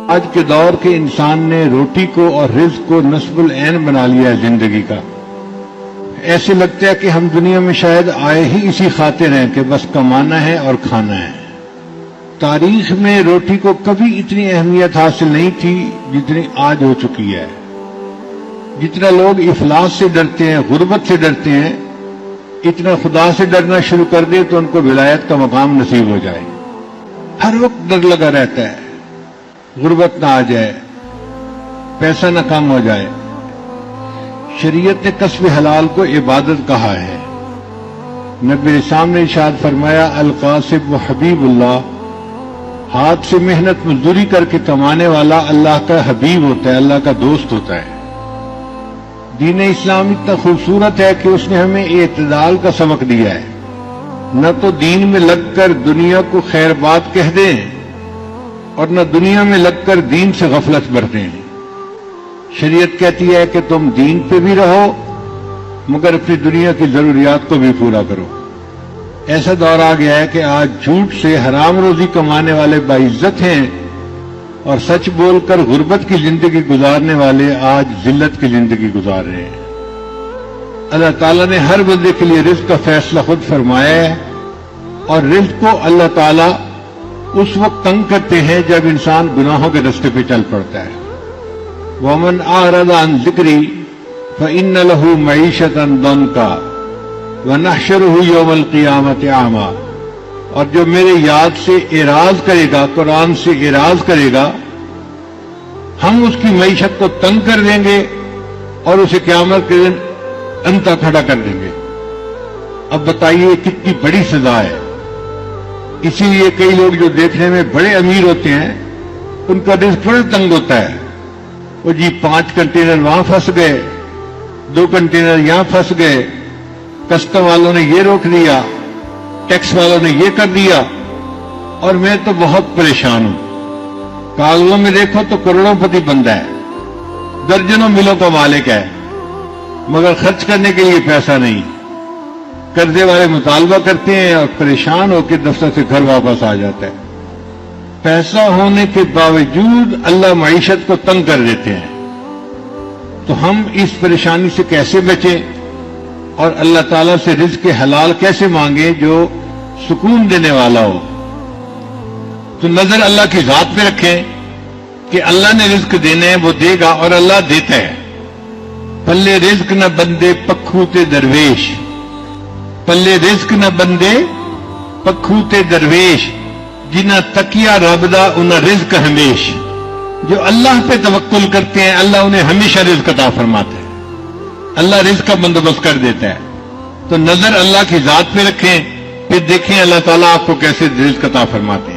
آج کے دور کے انسان نے روٹی کو اور رزق کو نصب العین بنا لیا ہے زندگی کا. ایسے لگتا ہے کہ ہم دنیا میں شاید آئے ہی اسی خاطر ہیں کہ بس کمانا ہے اور کھانا ہے. تاریخ میں روٹی کو کبھی اتنی اہمیت حاصل نہیں تھی جتنی آج ہو چکی ہے. جتنا لوگ افلاس سے ڈرتے ہیں، غربت سے ڈرتے ہیں، اتنا خدا سے ڈرنا شروع کر دے تو ان کو ولایت کا مقام نصیب ہو جائے. ہر وقت ڈر لگا رہتا ہے غربت نہ آ جائے، پیسہ نہ کم ہو جائے. شریعت نے کسب حلال کو عبادت کہا ہے. نبی اسلام نے ارشاد فرمایا القاسب و حبیب اللہ، ہاتھ سے محنت مزدوری کر کے کمانے والا اللہ کا حبیب ہوتا ہے، اللہ کا دوست ہوتا ہے. دین اسلام اتنا خوبصورت ہے کہ اس نے ہمیں اعتدال کا سبق دیا ہے. نہ تو دین میں لگ کر دنیا کو خیر بات کہہ دیں اور نہ دنیا میں لگ کر دین سے غفلت برتیں. شریعت کہتی ہے کہ تم دین پہ بھی رہو مگر اپنی دنیا کی ضروریات کو بھی پورا کرو. ایسا دور آ گیا ہے کہ آج جھوٹ سے حرام روزی کمانے والے باعزت ہیں اور سچ بول کر غربت کی زندگی گزارنے والے آج ذلت کی زندگی گزار رہے ہیں. اللہ تعالیٰ نے ہر بندے کے لیے رزق کا فیصلہ خود فرمایا ہے اور رزق کو اللہ تعالیٰ اس وقت تنگ کرتے ہیں جب انسان گناہوں کے رستے پہ چل پڑتا ہے. وَمَنْ أَعْرَضَ عَنْ ذِكْرِي فَإِنَّ لَهُ مَعِيشَةً ضَنْكًا وَنَحْشُرُهُ يَوْمَ الْقِيَامَةِ أَعْمَىٰ. اور جو میرے یاد سے اعراض کرے گا، قرآن سے اعراض کرے گا، ہم اس کی معیشت کو تنگ کر دیں گے اور اسے قیامت کے دن انتا کھڑا کر دیں گے. اب بتائیے کتنی بڑی سزا ہے. اسی لیے کئی لوگ جو دیکھنے میں بڑے امیر ہوتے ہیں ان کا رزق بڑا تنگ ہوتا ہے. وہ جی 5 کنٹینر وہاں پھنس گئے، 2 کنٹینر یہاں پھنس گئے، کسٹم والوں نے یہ روک دیا، ٹیکس والوں نے یہ کر دیا اور میں تو بہت پریشان ہوں. کاغذوں میں دیکھو تو کروڑوں پتی بندہ ہے، درجنوں ملوں کا مالک ہے مگر خرچ کرنے کے لیے پیسہ نہیں. قرضے والے مطالبہ کرتے ہیں اور پریشان ہو کے دفتر سے گھر واپس آ جاتا ہے. پیسہ ہونے کے باوجود اللہ معیشت کو تنگ کر دیتے ہیں. تو ہم اس پریشانی سے کیسے بچیں اور اللہ تعالیٰ سے رزق حلال کیسے مانگیں جو سکون دینے والا ہو؟ تو نظر اللہ کی ذات پہ رکھیں کہ اللہ نے رزق دینے ہے، وہ دے گا اور اللہ دیتا ہے. پلے رزق نہ بندے پکھوتے درویش، پلے رزق نہ بندے پکھوتے درویش، جنہ تکیا رب دا انہ رزق ہمیش. جو اللہ پہ توکل کرتے ہیں اللہ انہیں ہمیشہ رزق عطا فرماتا ہے، اللہ رزق کا بندوبست کر دیتا ہے. تو نظر اللہ کی ذات پہ رکھیں، پھر دیکھیں اللہ تعالیٰ آپ کو کیسے رزق عطا فرماتے ہیں.